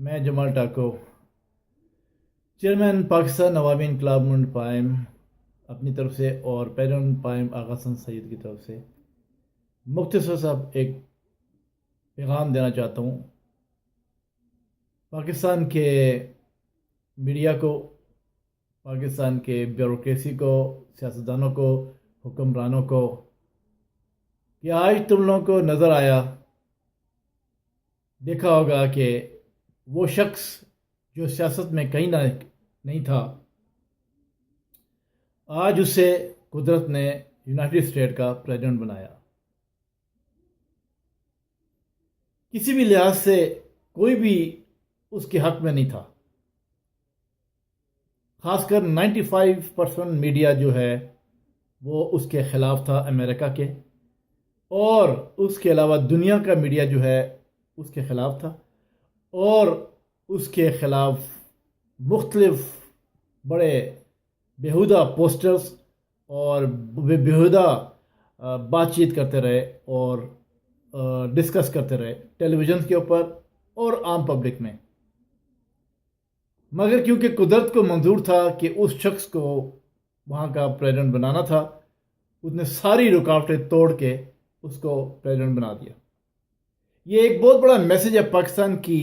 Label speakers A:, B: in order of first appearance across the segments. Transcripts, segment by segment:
A: میں جمال ٹاکو چیئرمین پاکستان عوامی انقلاب منڈ پائم اپنی طرف سے اور پیرون پائم آغا حسن سید کی طرف سے مختصر صاحب ایک پیغام دینا چاہتا ہوں پاکستان کے میڈیا کو، پاکستان کے بیوروکریسی کو، سیاستدانوں کو، حکمرانوں کو، کہ آج تم لوگوں کو نظر آیا، دیکھا ہوگا کہ وہ شخص جو سیاست میں کہیں نہ نہیں تھا، آج اسے قدرت نے یونائٹڈ اسٹیٹ کا پریزیڈنٹ بنایا۔ کسی بھی لحاظ سے کوئی بھی اس کے حق میں نہیں تھا، خاص کر 95% میڈیا جو ہے وہ اس کے خلاف تھا، امریکہ کے، اور اس کے علاوہ دنیا کا میڈیا جو ہے اس کے خلاف تھا، اور اس کے خلاف مختلف بڑے بیہودہ پوسٹرز اور بیہودہ بات چیت کرتے رہے اور ڈسکس کرتے رہے ٹیلی ویژن کے اوپر اور عام پبلک میں۔ مگر کیونکہ قدرت کو منظور تھا کہ اس شخص کو وہاں کا پریزیڈنٹ بنانا تھا، اس نے ساری رکاوٹیں توڑ کے اس کو پریزیڈنٹ بنا دیا۔ یہ ایک بہت بڑا میسیج ہے پاکستان کی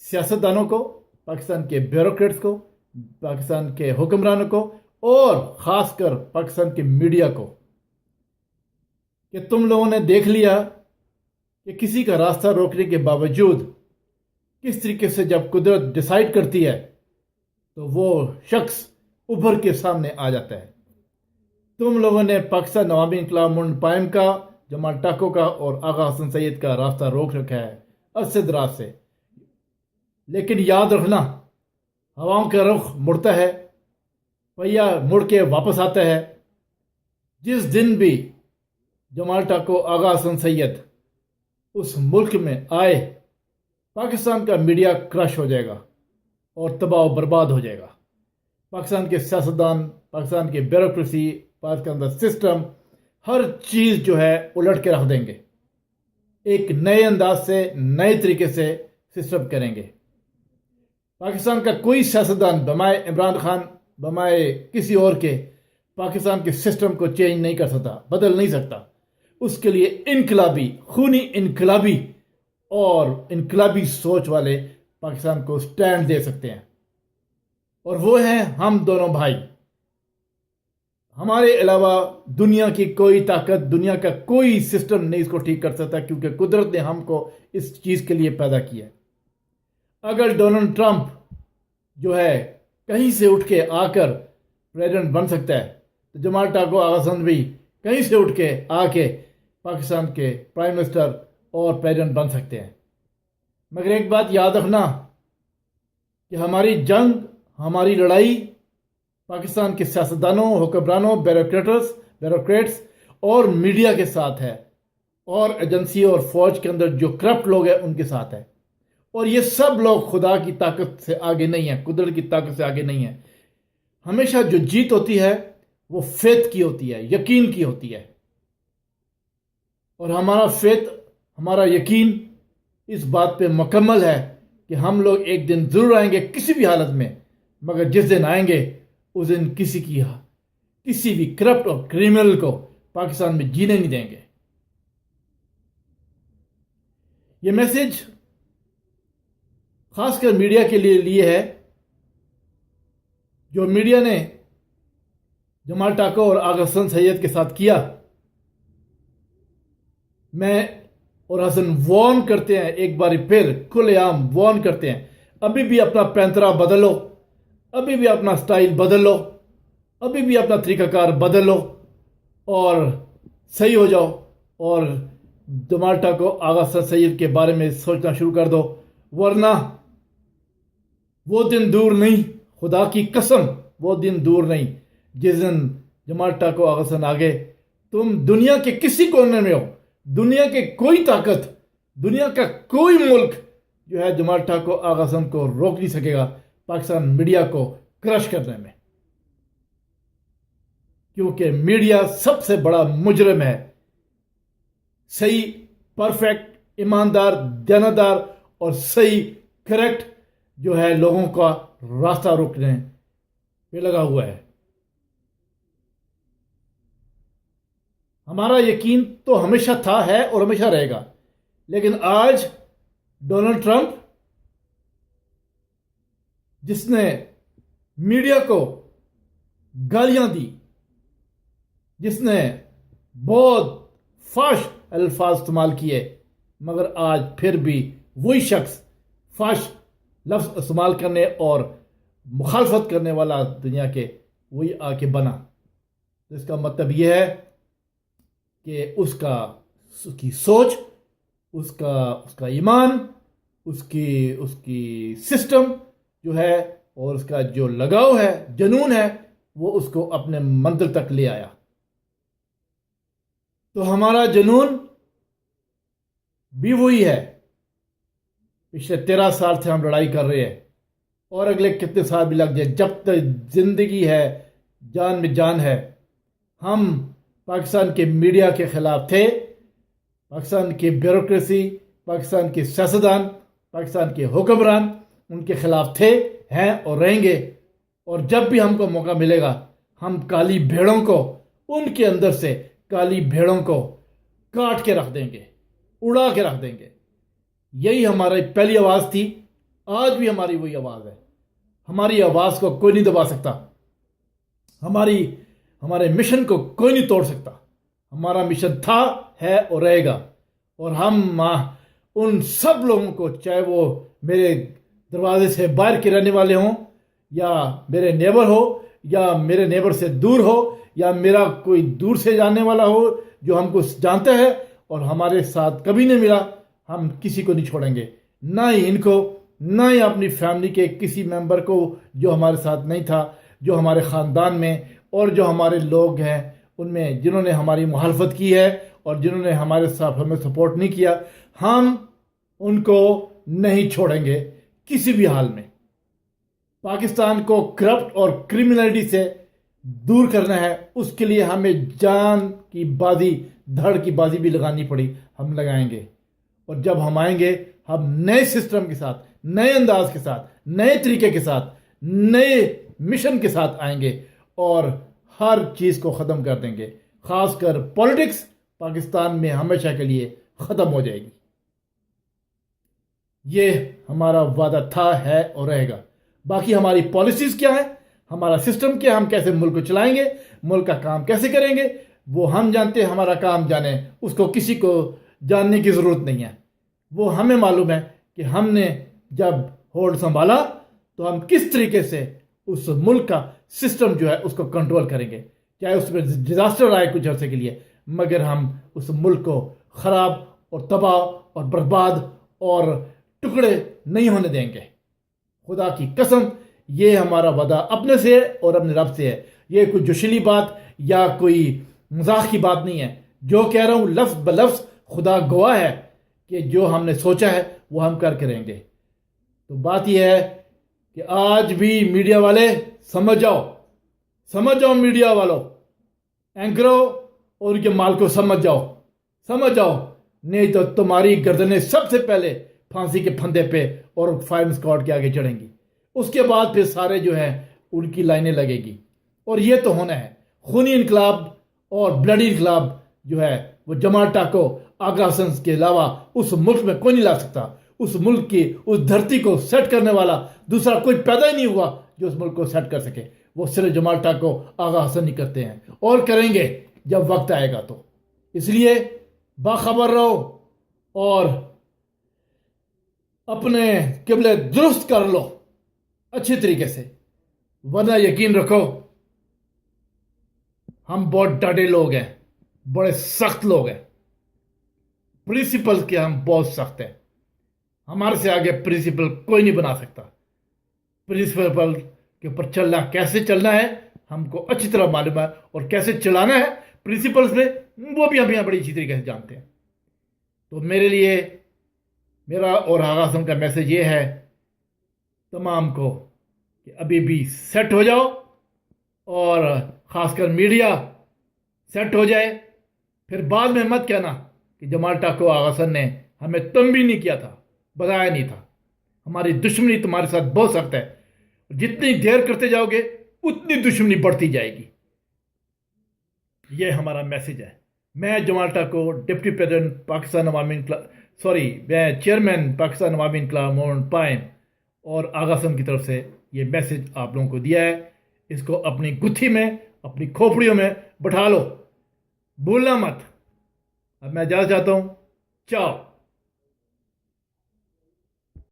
A: سیاستدانوں کو، پاکستان کے بیوروکریٹس کو، پاکستان کے حکمرانوں کو، اور خاص کر پاکستان کے میڈیا کو، کہ تم لوگوں نے دیکھ لیا کہ کسی کا راستہ روکنے کے باوجود کس طریقے سے جب قدرت ڈیسائیڈ کرتی ہے تو وہ شخص ابھر کے سامنے آ جاتا ہے۔ تم لوگوں نے پاکستان عوامی انقلاب منڈ پائم کا، جمال ٹاکو کا اور آغا حسن سید کا راستہ روک رکھا ہے عرصے دراز سے، لیکن یاد رکھنا ہواؤں کا رخ مڑتا ہے، پہیا مڑ کے واپس آتا ہے۔ جس دن بھی جمال ٹاکو، آغا حسن سید اس ملک میں آئے، پاکستان کا میڈیا کرش ہو جائے گا اور تباہ و برباد ہو جائے گا۔ پاکستان کے سیاستدان، پاکستان کے بیوروکریسی، پاکستان کا سسٹم، ہر چیز جو ہے الٹ کے رکھ دیں گے، ایک نئے انداز سے، نئے طریقے سے سسٹم کریں گے۔ پاکستان کا کوئی سیاستدان بمائے عمران خان، بمائے کسی اور کے، پاکستان کے سسٹم کو چینج نہیں کر سکتا، بدل نہیں سکتا۔ اس کے لیے انقلابی، خونی انقلابی اور انقلابی سوچ والے پاکستان کو سٹینڈ دے سکتے ہیں، اور وہ ہیں ہم دونوں بھائی۔ ہمارے علاوہ دنیا کی کوئی طاقت، دنیا کا کوئی سسٹم نہیں اس کو ٹھیک کر سکتا، کیونکہ قدرت نے ہم کو اس چیز کے لیے پیدا کیا ہے۔ اگر ڈونلڈ ٹرمپ جو ہے کہیں سے اٹھ کے آ کر پریزیڈنٹ بن سکتا ہے، تو جمال ٹاکو، آغا حسن بھی کہیں سے اٹھ کے آ کے پاکستان کے پرائم منسٹر اور پریزیڈنٹ بن سکتے ہیں۔ مگر ایک بات یاد رکھنا کہ ہماری جنگ، ہماری لڑائی پاکستان کے سیاستدانوں، حکمرانوں، بیوروکریٹس اور میڈیا کے ساتھ ہے، اور ایجنسی اور فوج کے اندر جو کرپٹ لوگ ہیں ان کے ساتھ ہے، اور یہ سب لوگ خدا کی طاقت سے آگے نہیں ہیں، قدرت کی طاقت سے آگے نہیں ہیں۔ ہمیشہ جو جیت ہوتی ہے وہ فیتھ کی ہوتی ہے، یقین کی ہوتی ہے، اور ہمارا فیتھ، ہمارا یقین اس بات پہ مکمل ہے کہ ہم لوگ ایک دن ضرور آئیں گے کسی بھی حالت میں، مگر جس دن آئیں گے اس دن کسی بھی کرپٹ اور کرمنل کو پاکستان میں جینے نہیں دیں گے۔ یہ میسج خاص کر میڈیا کے لیے ہے، جو میڈیا نے جمال ٹاکو اور آغا حسن سید کے ساتھ کیا۔ میں اور حسن وارن کرتے ہیں، ایک بار پھر کھلے عام وارن کرتے ہیں، ابھی بھی اپنا پینترا بدلو، ابھی بھی اپنا سٹائل بدل لو، ابھی بھی اپنا طریقہ کار بدل لو اور صحیح ہو جاؤ، اور جمال ٹاکو، آغا حسن سید کے بارے میں سوچنا شروع کر دو، ورنہ وہ دن دور نہیں، خدا کی قسم وہ دن دور نہیں جس دن جمال ٹاکو، آغا حسن آگے، تم دنیا کے کسی کونے میں ہو، دنیا کے کوئی طاقت، دنیا کا کوئی ملک جو ہے جمال ٹاکو، آغا حسن کو روک نہیں سکے گا پاکستان میڈیا کو کرش کرنے میں، کیونکہ میڈیا سب سے بڑا مجرم ہے۔ صحیح، پرفیکٹ، ایماندار، دیانتدار اور صحیح کریکٹ جو ہے لوگوں کا راستہ روکنے پہ لگا ہوا ہے. ہمارا یقین تو ہمیشہ تھا، ہے اور ہمیشہ رہے گا. لیکن آج ڈونلڈ ٹرمپ، جس نے میڈیا کو گالیاں دی، جس نے بہت فحش الفاظ استعمال کیے، مگر آج پھر بھی وہی شخص فحش لفظ استعمال کرنے اور مخالفت کرنے والا دنیا کے وہی آ کے بنا. اس کا مطلب یہ ہے کہ اس کی سوچ، اس کا ایمان، اس کی سسٹم جو ہے، اور اس کا جو لگاؤ ہے، جنون ہے، وہ اس کو اپنے منزل تک لے آیا. تو ہمارا جنون بھی وہی ہے. پچھلے 13 سال سے ہم لڑائی کر رہے ہیں، اور اگلے کتنے سال بھی لگ جائے، جب تک زندگی ہے، جان میں جان ہے. ہم پاکستان کے میڈیا کے خلاف تھے، پاکستان کی بیوروکریسی، پاکستان کے سیاستدان، پاکستان کے حکمران ان کے خلاف تھے، ہیں اور رہیں گے. اور جب بھی ہم کو موقع ملے گا، ہم کالی بھیڑوں کو، ان کے اندر سے کالی بھیڑوں کو کاٹ کے رکھ دیں گے، اڑا کے رکھ دیں گے. یہی ہماری پہلی آواز تھی، آج بھی ہماری وہی آواز ہے. ہماری آواز کو کوئی نہیں دبا سکتا، ہمارے مشن کو کوئی نہیں توڑ سکتا. ہمارا مشن تھا، ہے اور رہے گا. اور ہم ان سب لوگوں کو، چاہے وہ میرے دروازے سے باہر کے رہنے والے ہوں، یا میرے نیبر ہو، یا میرے نیبر سے دور ہو، یا میرا کوئی دور سے جاننے والا ہو جو ہم کو جانتا ہے اور ہمارے ساتھ کبھی نہیں ملا، ہم کسی کو نہیں چھوڑیں گے. نہ ہی ان کو، نہ ہی اپنی فیملی کے کسی ممبر کو جو ہمارے ساتھ نہیں تھا، جو ہمارے خاندان میں اور جو ہمارے لوگ ہیں ان میں جنہوں نے ہماری مخالفت کی ہے اور جنہوں نے ہمارے ساتھ ہمیں سپورٹ نہیں کیا، ہم ان کو نہیں چھوڑیں گے کسی بھی حال میں. پاکستان کو کرپٹ اور کرمنلٹی سے دور کرنا ہے، اس کے لیے ہمیں جان کی بازی، دھڑ کی بازی بھی لگانی پڑی، ہم لگائیں گے. اور جب ہم آئیں گے، ہم نئے سسٹم کے ساتھ، نئے انداز کے ساتھ، نئے طریقے کے ساتھ، نئے مشن کے ساتھ آئیں گے اور ہر چیز کو ختم کر دیں گے. خاص کر پولیٹکس پاکستان میں ہمیشہ کے لیے ختم ہو جائے گی. یہ ہمارا وعدہ تھا، ہے اور رہے گا. باقی ہماری پالیسیز کیا ہیں، ہمارا سسٹم کیا، ہم کیسے ملک کو چلائیں گے، ملک کا کام کیسے کریں گے، وہ ہم جانتے ہیں. ہمارا کام جانیں، اس کو کسی کو جاننے کی ضرورت نہیں ہے. وہ ہمیں معلوم ہے کہ ہم نے جب ہولڈ سنبھالا تو ہم کس طریقے سے اس ملک کا سسٹم جو ہے اس کو کنٹرول کریں گے. چاہے اس میں ڈیزاسٹر آئے کچھ عرصے کے لیے، مگر ہم اس ملک کو خراب اور تباہ اور برباد اور ٹکڑے نہیں ہونے دیں گے. خدا کی قسم، یہ ہمارا وعدہ اپنے سے اور اپنے رب سے ہے. یہ کوئی جوشیلی بات یا کوئی مذاق کی بات نہیں ہے. جو کہہ رہا ہوں لفظ بلفظ خدا گواہ ہے کہ جو ہم نے سوچا ہے وہ ہم کر کے رہیں گے. تو بات یہ ہے کہ آج بھی میڈیا والے سمجھ جاؤ میڈیا والوں، اینکروں اور ان کے مال کو سمجھ جاؤ، نہیں تو تمہاری گردنیں سب سے پہلے پھانسی کے پھندے پہ اور فائرنگ اسکواڈ کے آگے چڑھیں گی. اس کے بعد پھر سارے جو ہیں ان کی لائنیں لگے گی. اور یہ تو ہونا ہے. خونی انقلاب اور بلڈی انقلاب جو ہے وہ جمال ٹاکو، آغا حسن کے علاوہ اس ملک میں کوئی نہیں لا سکتا. اس ملک کی اس دھرتی کو سیٹ کرنے والا دوسرا کوئی پیدا ہی نہیں ہوا جو اس ملک کو سیٹ کر سکے. وہ صرف جمال ٹاکو، آغا حسن نہیں کرتے ہیں، اور کریں گے جب وقت آئے گا. تو اس لیے باخبر رہو اور اپنے قبلے درست کر لو اچھی طریقے سے، ورنہ یقین رکھو ہم بہت ڈاڈے لوگ ہیں، بڑے سخت لوگ ہیں. پرنسپل کے ہم بہت سخت ہیں. ہمارے سے آگے پرنسپل کوئی نہیں بنا سکتا. پرنسپل کے اوپر کیسے چلنا ہے ہم کو اچھی طرح معلوم ہے، اور کیسے چلانا ہے پرنسپلز میں وہ بھی ہم یہاں بڑی اچھی طریقے سے جانتے ہیں. تو میرے لیے، میرا اور آغا حسن کا میسج یہ ہے تمام کو کہ ابھی بھی سیٹ ہو جاؤ، اور خاص کر میڈیا سیٹ ہو جائے. پھر بعد میں مت کہنا کہ جمال ٹاکو، آغا حسن نے ہمیں تنبیہ نہیں کیا تھا، بتایا نہیں تھا. ہماری دشمنی تمہارے ساتھ بہت سخت ہے. جتنی دیر کرتے جاؤ گے اتنی دشمنی بڑھتی جائے گی. یہ ہمارا میسج ہے. میں جمالٹا کو ڈپٹی پریزیڈنٹ پاکستان عوامی میں چیئرمین پاکستان عوامی انقلاب موومنٹ پائن اور آغا صاحب کی طرف سے یہ میسج آپ لوگوں کو دیا ہے. اس کو اپنی گتھی میں اپنی کھوپڑیوں میں بٹھا لو، بھولنا مت. اب میں جانا چاہتا ہوں. چاؤ.